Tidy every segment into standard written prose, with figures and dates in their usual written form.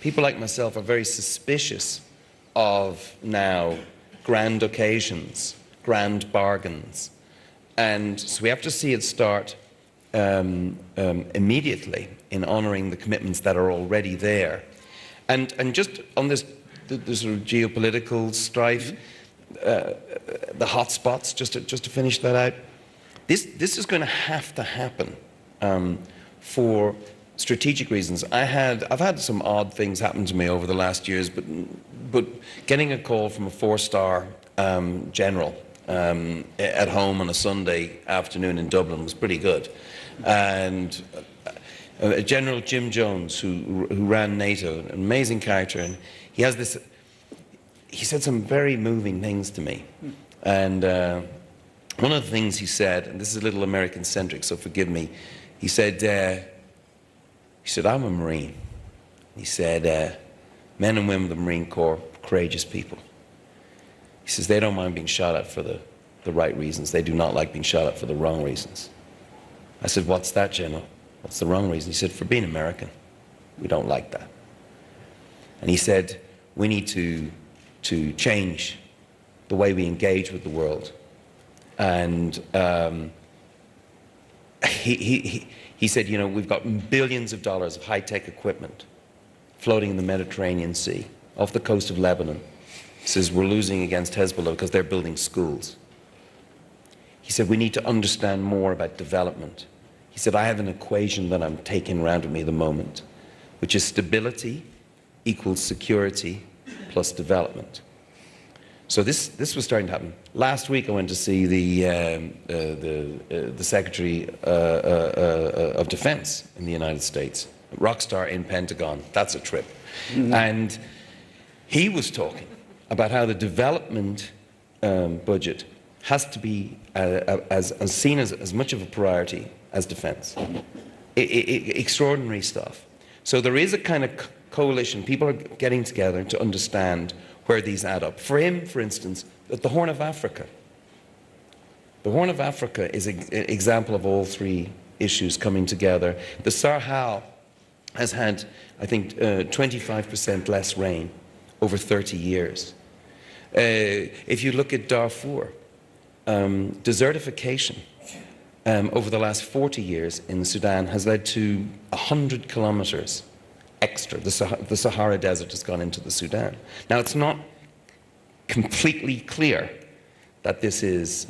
people like myself are very suspicious of now grand occasions, grand bargains. And so we have to see it start immediately in honouring the commitments that are already there. And just on this, the sort of geopolitical strife, the hot spots, just to finish that out, this is going to have to happen for strategic reasons. I've had some odd things happen to me over the last years, but getting a call from a 4-star general at home on a Sunday afternoon in Dublin was pretty good. And General Jim Jones, who ran NATO, an amazing character, and he said some very moving things to me. And one of the things he said, and this is a little American-centric, so forgive me, he said, I'm a Marine. He said, men and women of the Marine Corps, courageous people. He says, they don't mind being shot at for the right reasons. They do not like being shot at for the wrong reasons. I said, what's that, General? What's the wrong reason? He said, for being American. We don't like that. And he said, we need to change the way we engage with the world. And he said, you know, we've got billions of dollars of high-tech equipment floating in the Mediterranean Sea, off the coast of Lebanon. He says, we're losing against Hezbollah because they're building schools. He said, we need to understand more about development. He said, I have an equation that I'm taking around with me at the moment, which is stability equals security plus development. So this was starting to happen. Last week I went to see the Secretary of Defense in the United States, rock star in Pentagon. That's a trip. Mm-hmm. And he was talking about how the development budget has to be seen as much of a priority as defense. Extraordinary stuff. So there is a kind of coalition. People are getting together to understand where these add up. For him, for instance, the Horn of Africa. The Horn of Africa is an example of all three issues coming together. The Sahel has had, I think, 25% less rain over 30 years. If you look at Darfur, desertification over the last 40 years in Sudan has led to 100 kilometers extra. The Sahara Desert has gone into the Sudan. Now, it's not completely clear that this is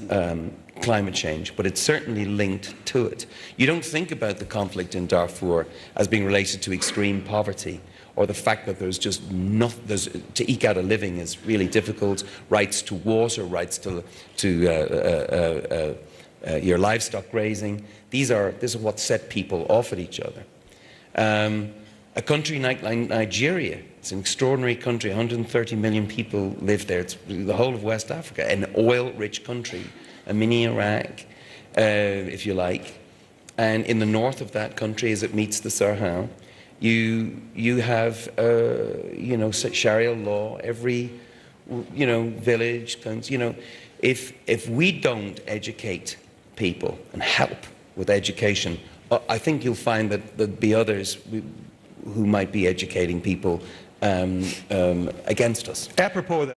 climate change, but it's certainly linked to it. You don't think about the conflict in Darfur as being related to extreme poverty or the fact that there's just nothing, to eke out a living is really difficult, rights to water, rights to your livestock grazing. This is what set people off at each other. A country like Nigeria, it's an extraordinary country, 130 million people live there. It's the whole of West Africa, an oil-rich country, a mini Iraq, if you like. And in the north of that country, as it meets the Sahel, you have, Sharia law, every, village, if we don't educate people and help with education, I think you'll find that there'll be others who might be educating people against us. Apropos